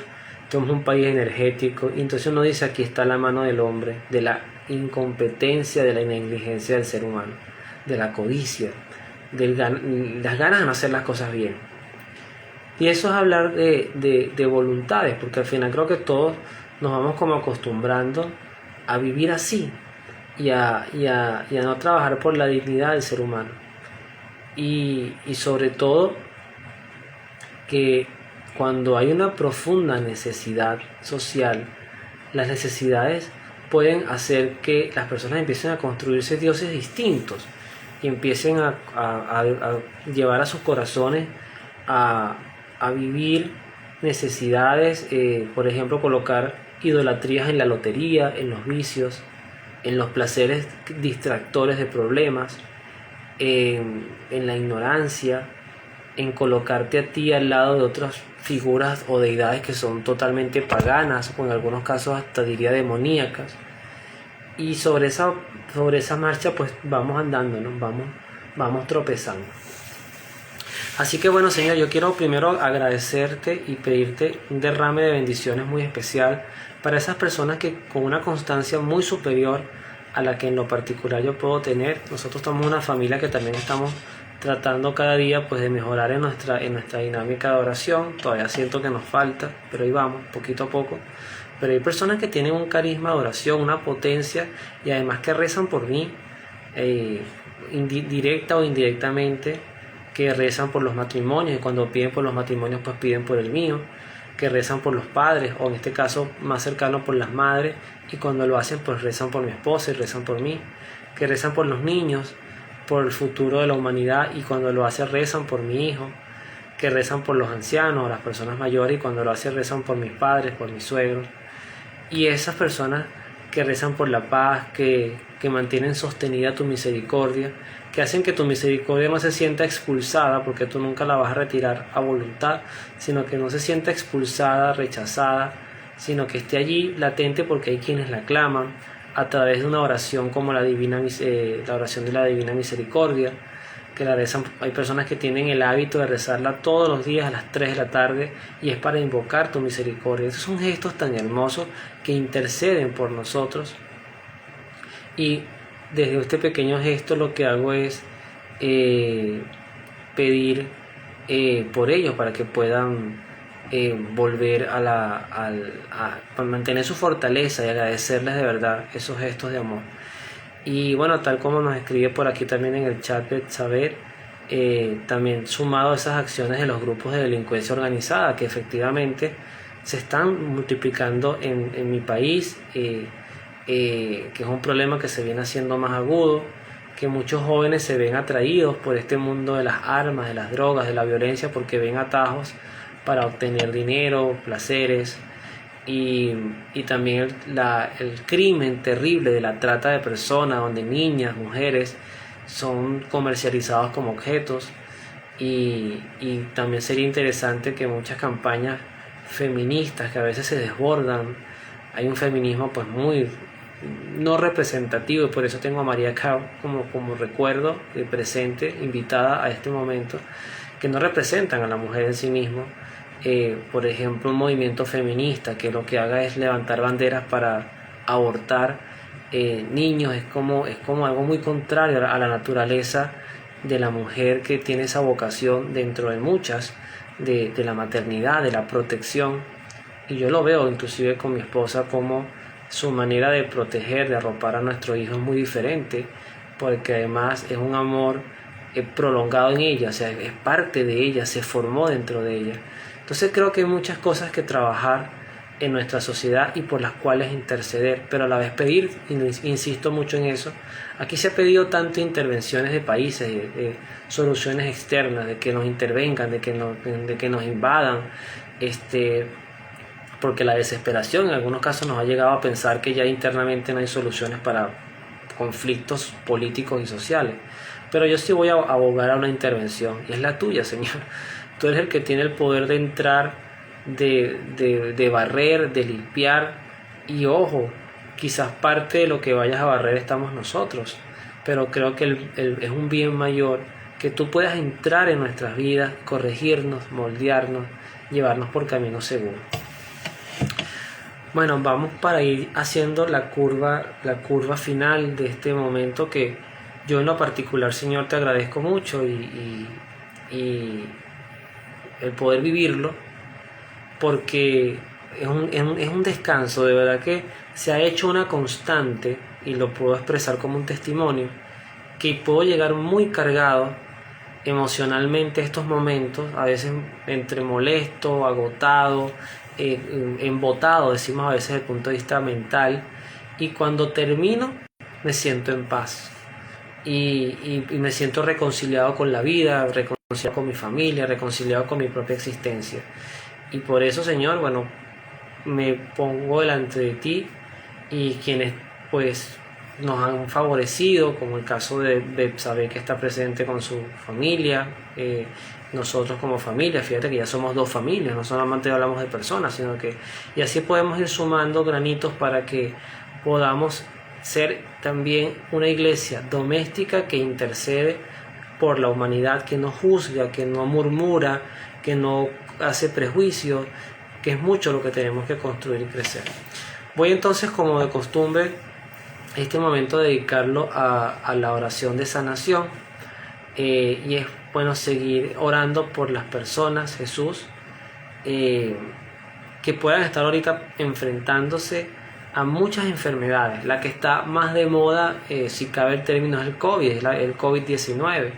Somos un país energético, y entonces uno dice: aquí está la mano del hombre, de la incompetencia, de la negligencia del ser humano, de la codicia, de las ganas de no hacer las cosas bien. Y eso es hablar de voluntades, porque al final creo que todos nos vamos como acostumbrando a vivir así y a no trabajar por la dignidad del ser humano. Y sobre todo que cuando hay una profunda necesidad social, las necesidades pueden hacer que las personas empiecen a construirse dioses distintos y empiecen a llevar a sus corazones a vivir necesidades, por ejemplo, colocar idolatrías en la lotería, en los vicios, en los placeres distractores de problemas, en la ignorancia, en colocarte a ti al lado de otras figuras o deidades que son totalmente paganas, o en algunos casos hasta diría demoníacas. Y sobre esa marcha pues vamos andando, ¿no? Vamos tropezando. Así que bueno, Señor, yo quiero primero agradecerte y pedirte un derrame de bendiciones muy especial para esas personas que con una constancia muy superior a la que en lo particular yo puedo tener. Nosotros somos una familia que también estamos tratando cada día pues de mejorar en nuestra dinámica de oración. Todavía siento que nos falta, pero ahí vamos, poquito a poco. Pero hay personas que tienen un carisma de oración, una potencia, y además que rezan por mí, directa o indirectamente, que rezan por los matrimonios, y cuando piden por los matrimonios pues piden por el mío. que rezan por los padres, o en este caso más cercano por las madres, y cuando lo hacen pues rezan por mi esposa y rezan por mí, que rezan por los niños, por el futuro de la humanidad, y cuando lo hacen rezan por mi hijo, que rezan por los ancianos, las personas mayores, y cuando lo hacen rezan por mis padres, por mis suegros, y esas personas que rezan por la paz, que mantienen sostenida tu misericordia, que hacen que tu misericordia no se sienta expulsada, porque tú nunca la vas a retirar a voluntad, sino que no se sienta expulsada, rechazada, sino que esté allí latente porque hay quienes la claman a través de una oración como la oración de la Divina Misericordia, que la rezan. Hay personas que tienen el hábito de rezarla todos los días a las 3 de la tarde y es para invocar tu misericordia. Esos son gestos tan hermosos que interceden por nosotros, y desde este pequeño gesto lo que hago es pedir por ellos para que puedan volver a mantener su fortaleza y agradecerles de verdad esos gestos de amor. Y bueno, tal como nos escribe por aquí también en el chat de Saber, también sumado a esas acciones de los grupos de delincuencia organizada que efectivamente se están multiplicando en mi país, que es un problema que se viene haciendo más agudo, que muchos jóvenes se ven atraídos por este mundo de las armas, de las drogas, de la violencia, porque ven atajos para obtener dinero, placeres, y también el crimen terrible de la trata de personas, donde niñas, mujeres son comercializados como objetos. Y también sería interesante que muchas campañas feministas que a veces se desbordan, hay un feminismo pues muy no representativo, y por eso tengo a María Cao como recuerdo presente, invitada a este momento, que no representan a la mujer en sí mismo. Por ejemplo, un movimiento feminista que lo que haga es levantar banderas para abortar niños, es como algo muy contrario a la naturaleza de la mujer, que tiene esa vocación dentro de muchas de la maternidad, de la protección. Y yo lo veo inclusive con mi esposa, como su manera de proteger, de arropar a nuestro hijo es muy diferente, porque además es un amor prolongado en ella, o sea, es parte de ella, se formó dentro de ella. Entonces creo que hay muchas cosas que trabajar en nuestra sociedad y por las cuales interceder, pero a la vez pedir, insisto mucho en eso. Aquí se ha pedido tanto intervenciones de países, soluciones externas, de que nos intervengan, de que nos invadan, porque la desesperación en algunos casos nos ha llegado a pensar que ya internamente no hay soluciones para conflictos políticos y sociales. Pero yo sí voy a abogar a una intervención, y es la tuya, Señor. Tú eres el que tiene el poder de entrar, de barrer, de limpiar, y ojo, quizás parte de lo que vayas a barrer estamos nosotros, pero creo que es un bien mayor que tú puedas entrar en nuestras vidas, corregirnos, moldearnos, llevarnos por caminos seguros. Bueno, vamos para ir haciendo la curva final de este momento, que yo en lo particular, Señor, te agradezco mucho, y el poder vivirlo, porque es un descanso, de verdad que se ha hecho una constante, y lo puedo expresar como un testimonio, que puedo llegar muy cargado emocionalmente a estos momentos, a veces entre molesto, agotado, embotado, decimos a veces desde el punto de vista mental, y cuando termino me siento en paz, y me siento reconciliado con la vida, reconciliado con mi familia, reconciliado con mi propia existencia. Y por eso, Señor, bueno, me pongo delante de ti, y quienes pues nos han favorecido, como el caso de Betsabé, que está presente con su familia, nosotros como familia, fíjate que ya somos 2 familias, no solamente hablamos de personas, sino que, y así podemos ir sumando granitos para que podamos ser también una iglesia doméstica que intercede por la humanidad, que no juzga, que no murmura, que no hace prejuicios, que es mucho lo que tenemos que construir y crecer. Voy entonces, como de costumbre, este momento dedicarlo a la oración de sanación, y es bueno seguir orando por las personas, Jesús, que puedan estar ahorita enfrentándose a muchas enfermedades. La que está más de moda, si cabe el término, es el COVID, es el COVID-19,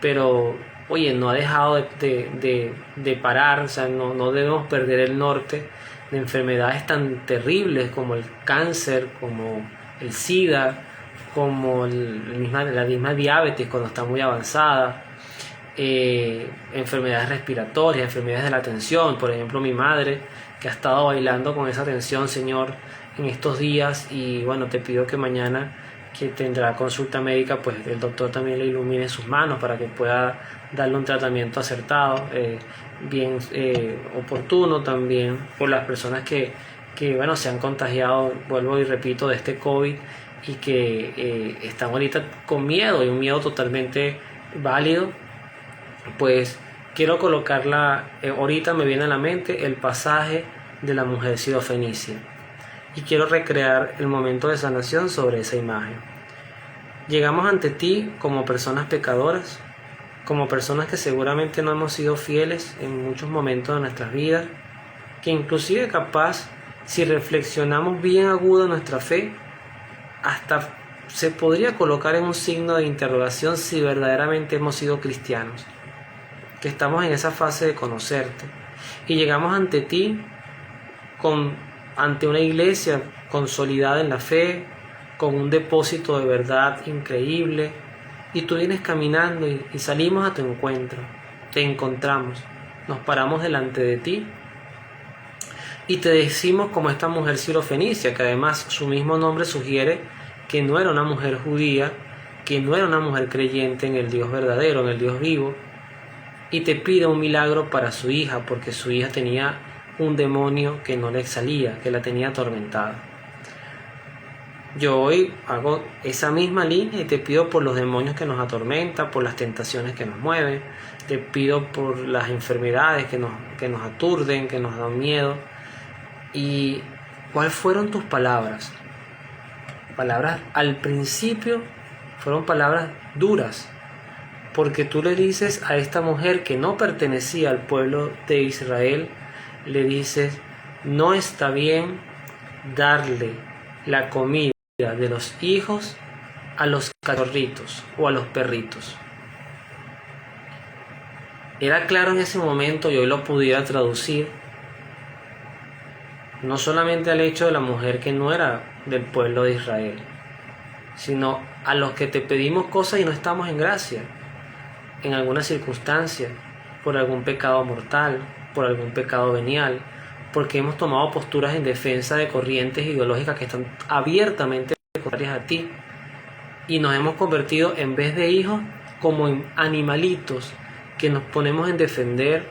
pero oye, no ha dejado de parar, o sea, no debemos perder el norte de enfermedades tan terribles como el cáncer, como el SIDA, como la misma diabetes cuando está muy avanzada, enfermedades respiratorias, enfermedades de la tensión. Por ejemplo, mi madre, que ha estado bailando con esa tensión, Señor, en estos días, y bueno, te pido que mañana, que tendrá consulta médica, pues el doctor también le ilumine sus manos para que pueda darle un tratamiento acertado, bien oportuno también, por las personas que bueno, se han contagiado, vuelvo y repito, de este COVID, y que están ahorita con miedo, y un miedo totalmente válido. Pues quiero colocarla, ahorita me viene a la mente el pasaje de la mujer sirofenicia, y quiero recrear el momento de sanación sobre esa imagen. Llegamos ante ti como personas pecadoras, como personas que seguramente no hemos sido fieles en muchos momentos de nuestras vidas, que inclusive capaz, si reflexionamos bien agudo nuestra fe, hasta se podría colocar en un signo de interrogación si verdaderamente hemos sido cristianos, que estamos en esa fase de conocerte, y llegamos ante ti ante una iglesia consolidada en la fe, con un depósito de verdad increíble, y tú vienes caminando y salimos a tu encuentro, te encontramos, nos paramos delante de ti y te decimos, como esta mujer sirofenicia, que además su mismo nombre sugiere que no era una mujer judía, que no era una mujer creyente en el Dios verdadero, en el Dios vivo, y te pide un milagro para su hija, porque su hija tenía un demonio que no le salía, que la tenía atormentada. Yo hoy hago esa misma línea y te pido por los demonios que nos atormentan, por las tentaciones que nos mueven, te pido por las enfermedades que nos aturden, que nos dan miedo. ¿Y cuáles fueron tus palabras? Palabras al principio fueron palabras duras, porque tú le dices a esta mujer que no pertenecía al pueblo de Israel, le dices, no está bien darle la comida de los hijos a los cachorritos o a los perritos. Era claro en ese momento, y hoy lo pudiera traducir, no solamente al hecho de la mujer que no era del pueblo de Israel, sino a los que te pedimos cosas y no estamos en gracia, en alguna circunstancia, por algún pecado mortal, por algún pecado venial, porque hemos tomado posturas en defensa de corrientes ideológicas que están abiertamente contrarias a ti, y nos hemos convertido, en vez de hijos, como en animalitos que nos ponemos en defender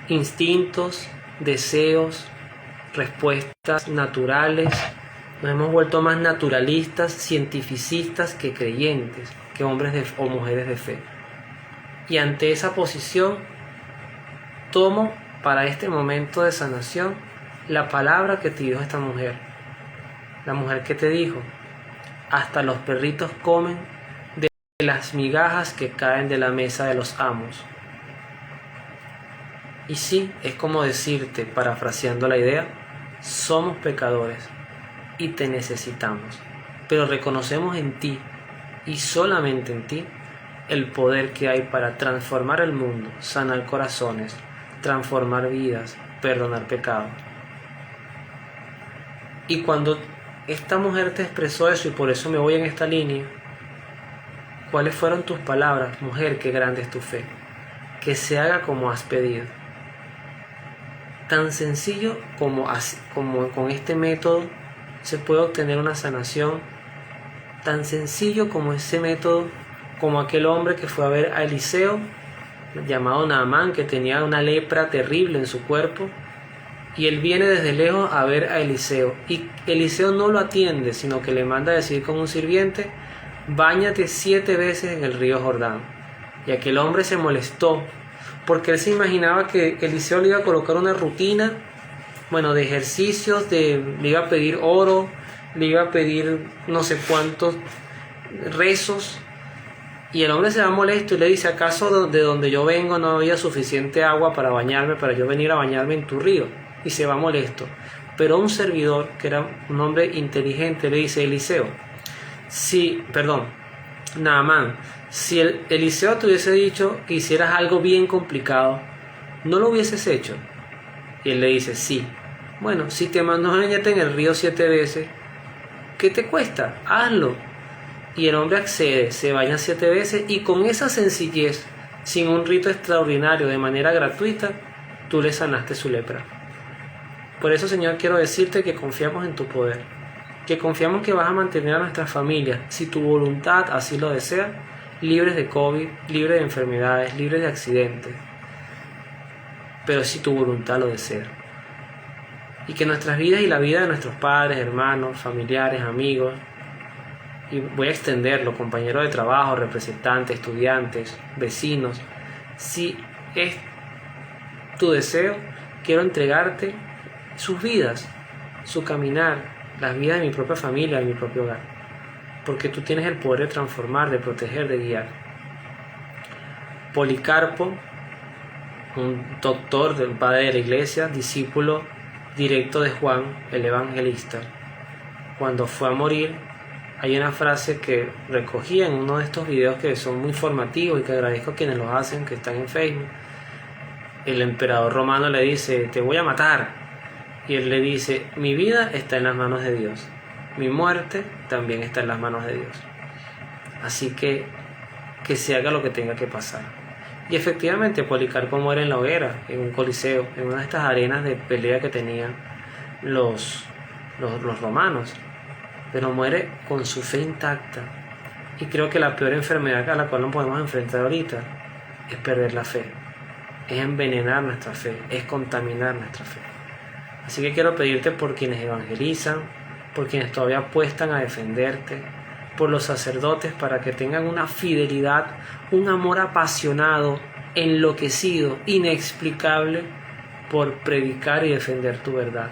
instintos, deseos, respuestas naturales. Nos hemos vuelto más naturalistas, cientificistas que creyentes, que hombres o mujeres de fe. Y ante esa posición, tomo para este momento de sanación la palabra que te dijo esta mujer. La mujer que te dijo, hasta los perritos comen de las migajas que caen de la mesa de los amos. Y sí, es como decirte, parafraseando la idea, somos pecadores y te necesitamos, pero reconocemos en ti, y solamente en ti, el poder que hay para transformar el mundo, sanar corazones, transformar vidas, perdonar pecados. Y cuando esta mujer te expresó eso, y por eso me voy en esta línea, ¿cuáles fueron tus palabras? Mujer, qué grande es tu fe, que se haga como has pedido. Tan sencillo como con este método se puede obtener una sanación, tan sencillo como ese método, como aquel hombre que fue a ver a Eliseo, llamado Naamán, que tenía una lepra terrible en su cuerpo, y él viene desde lejos a ver a Eliseo, y Eliseo no lo atiende, sino que le manda a decir con un sirviente, báñate 7 veces en el río Jordán. Y aquel hombre se molestó, porque él se imaginaba que Eliseo le iba a colocar una rutina, de ejercicios, le iba a pedir oro, le iba a pedir no sé cuántos rezos, y el hombre se va molesto y le dice, ¿acaso de donde yo vengo no había suficiente agua para bañarme, para yo venir a bañarme en tu río? Y se va molesto. Pero un servidor, que era un hombre inteligente, le dice, Naamán, Si Eliseo te hubiese dicho que hicieras algo bien complicado, ¿no lo hubieses hecho? Y él le dice, sí. Bueno, si te mando a bañarte en el río 7 veces, ¿qué te cuesta? Hazlo. Y el hombre accede, se baña 7 veces y con esa sencillez, sin un rito extraordinario, de manera gratuita, tú le sanaste su lepra. Por eso, Señor, quiero decirte que confiamos en tu poder, que confiamos que vas a mantener a nuestras familias, si tu voluntad así lo desea, libres de COVID, libres de enfermedades, libres de accidentes, pero si tu voluntad lo desea. Y que nuestras vidas y la vida de nuestros padres, hermanos, familiares, amigos, y voy a extenderlo, compañeros de trabajo, representantes, estudiantes, vecinos, si es tu deseo, quiero entregarte sus vidas, su caminar, las vidas de mi propia familia, de mi propio hogar, porque tú tienes el poder de transformar, de proteger, de guiar. Policarpo, un doctor, del padre de la iglesia, discípulo directo de Juan, el evangelista, cuando fue a morir, hay una frase que recogí en uno de estos videos que son muy formativos y que agradezco a quienes los hacen, que están en Facebook. El emperador romano le dice, te voy a matar. Y él le dice, mi vida está en las manos de Dios, mi muerte también está en las manos de Dios. Así que se haga lo que tenga que pasar. Y efectivamente Policarpo muere en la hoguera, en un coliseo, en una de estas arenas de pelea que tenían los romanos. Pero muere con su fe intacta. Y creo que la peor enfermedad a la cual nos podemos enfrentar ahorita es perder la fe, es envenenar nuestra fe, es contaminar nuestra fe. Así que quiero pedirte por quienes evangelizan, por quienes todavía apuestan a defenderte, por los sacerdotes para que tengan una fidelidad, un amor apasionado, enloquecido, inexplicable por predicar y defender tu verdad,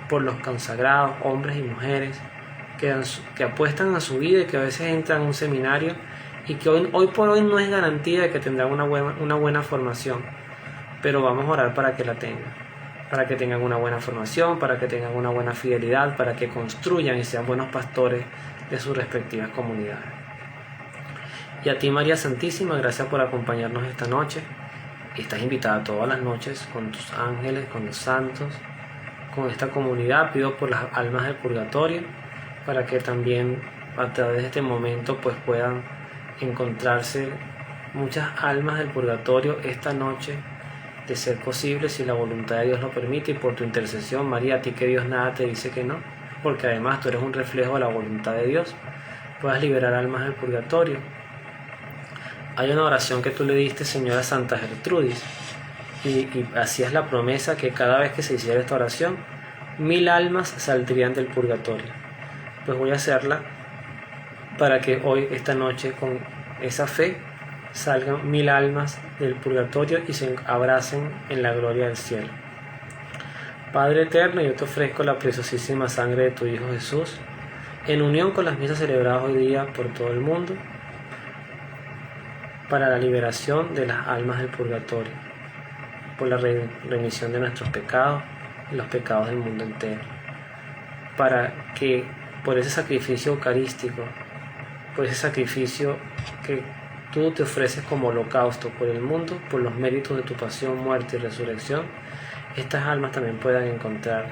por los consagrados, hombres y mujeres que apuestan a su vida y que a veces entran a un seminario y que hoy por hoy no es garantía de que tendrán una buena formación, pero vamos a orar para que la tengan. Para que tengan una buena formación, para que tengan una buena fidelidad, para que construyan y sean buenos pastores de sus respectivas comunidades. Y a ti, María Santísima, gracias por acompañarnos esta noche. Estás invitada todas las noches con tus ángeles, con los santos, con esta comunidad. Pido por las almas del purgatorio, para que también a través de este momento pues puedan encontrarse muchas almas del purgatorio esta noche, de ser posible, si la voluntad de Dios lo permite, y por tu intercesión, María, a ti que Dios nada te dice que no, porque además tú eres un reflejo de la voluntad de Dios, puedas liberar almas del purgatorio. Hay una oración que tú le diste, Señora Santa Gertrudis, y hacías la promesa que cada vez que se hiciera esta oración, 1000 almas saldrían del purgatorio. Pues voy a hacerla para que hoy, esta noche, con esa fe, salgan 1000 almas del purgatorio y se abracen en la gloria del cielo. Padre eterno, yo te ofrezco la preciosísima sangre de tu Hijo Jesús, en unión con las misas celebradas hoy día por todo el mundo, para la liberación de las almas del purgatorio, por la remisión de nuestros pecados y los pecados del mundo entero, para que por ese sacrificio eucarístico, por ese sacrificio que tú te ofreces como holocausto por el mundo, por los méritos de tu pasión, muerte y resurrección, estas almas también puedan encontrar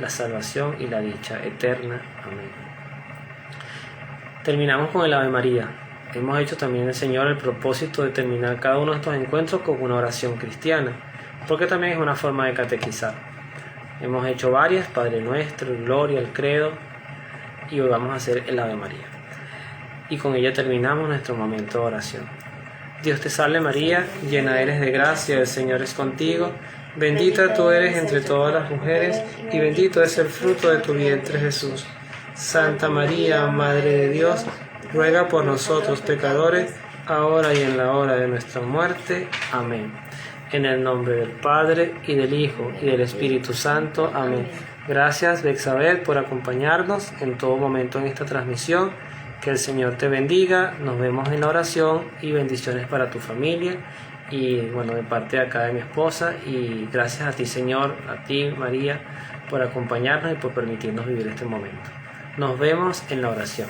la salvación y la dicha eterna. Amén. Terminamos con el Ave María. Hemos hecho también el Señor el propósito de terminar cada uno de estos encuentros con una oración cristiana, porque también es una forma de catequizar. Hemos hecho varias, Padre Nuestro, el Gloria, el Credo, y hoy vamos a hacer el Ave María. Y con ella terminamos nuestro momento de oración. Dios te salve María, llena eres de gracia, el Señor es contigo, bendita tú eres entre todas las mujeres, y bendito es el fruto de tu vientre Jesús. Santa María, Madre de Dios, ruega por nosotros pecadores, ahora y en la hora de nuestra muerte. Amén. En el nombre del Padre, y del Hijo, y del Espíritu Santo. Amén. Gracias, Bexabel, por acompañarnos en todo momento en esta transmisión. Que el Señor te bendiga, nos vemos en la oración y bendiciones para tu familia y bueno, de parte de acá de mi esposa, y gracias a ti, Señor, a ti, María, por acompañarnos y por permitirnos vivir este momento. Nos vemos en la oración.